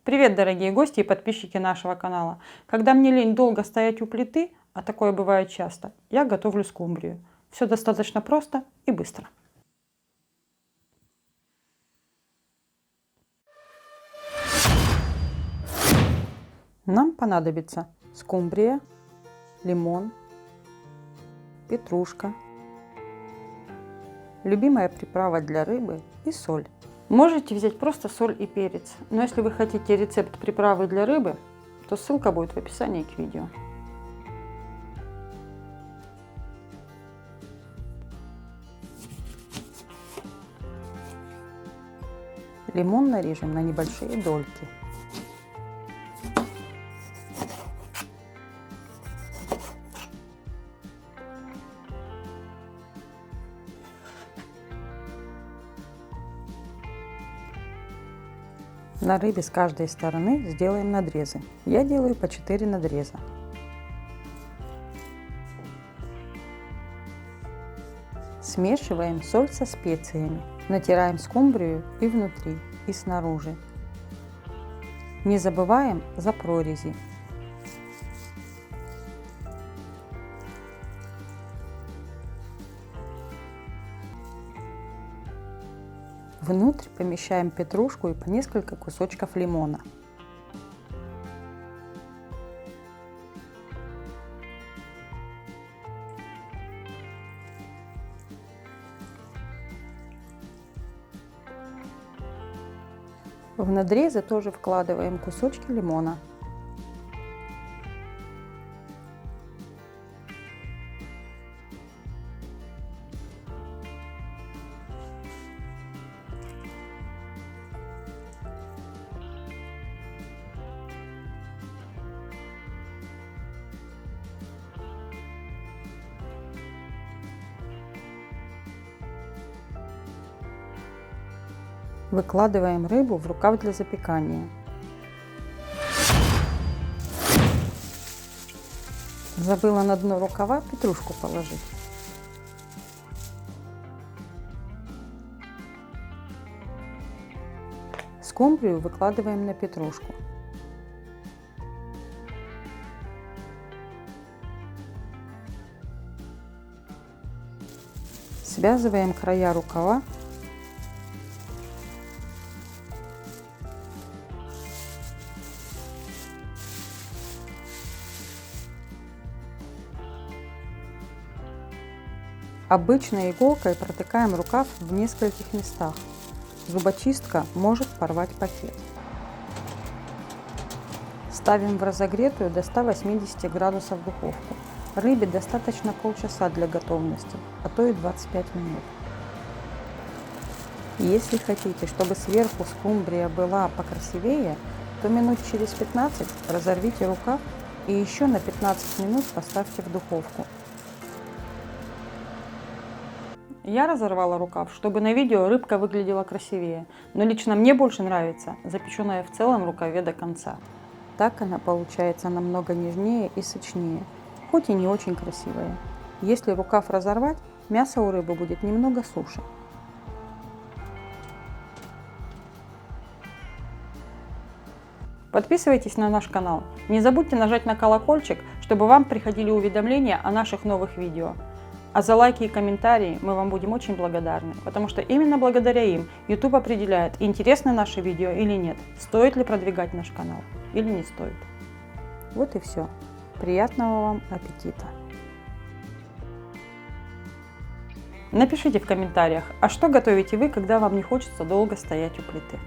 Привет, дорогие гости и подписчики нашего канала. Когда мне лень долго стоять у плиты, а такое бывает часто, я готовлю скумбрию. Все достаточно просто и быстро. Нам понадобится скумбрия, лимон, петрушка, любимая приправа для рыбы и соль. Можете взять просто соль и перец, но если вы хотите рецепт приправы для рыбы, то ссылка будет в описании к видео. Лимон нарежем на небольшие дольки. На рыбе с каждой стороны сделаем надрезы. Я делаю по 4 надреза. Смешиваем соль со специями. Натираем скумбрию и внутри, и снаружи. Не забываем за прорези. Внутрь помещаем петрушку и по несколько кусочков лимона. В надрезы тоже вкладываем кусочки лимона. Выкладываем рыбу в рукав для запекания. Забыла на дно рукава петрушку положить. Скумбрию выкладываем на петрушку. Связываем края рукава . Обычной иголкой протыкаем рукав в нескольких местах. Зубочистка может порвать пакет. Ставим в разогретую до 180 градусов духовку. Рыбе достаточно полчаса для готовности, а то и 25 минут. Если хотите, чтобы сверху скумбрия была покрасивее, то минут через 15 разорвите рукав и еще на 15 минут поставьте в духовку. Я разорвала рукав, чтобы на видео рыбка выглядела красивее, но лично мне больше нравится запеченная в целом рукаве до конца. Так она получается намного нежнее и сочнее, хоть и не очень красивая. Если рукав разорвать, мясо у рыбы будет немного суше. Подписывайтесь на наш канал. Не забудьте нажать на колокольчик, чтобы вам приходили уведомления о наших новых видео. А за лайки и комментарии мы вам будем очень благодарны, потому что именно благодаря им YouTube определяет, интересны наши видео или нет, стоит ли продвигать наш канал или не стоит. Вот и все. Приятного вам аппетита! Напишите в комментариях, а что готовите вы, когда вам не хочется долго стоять у плиты.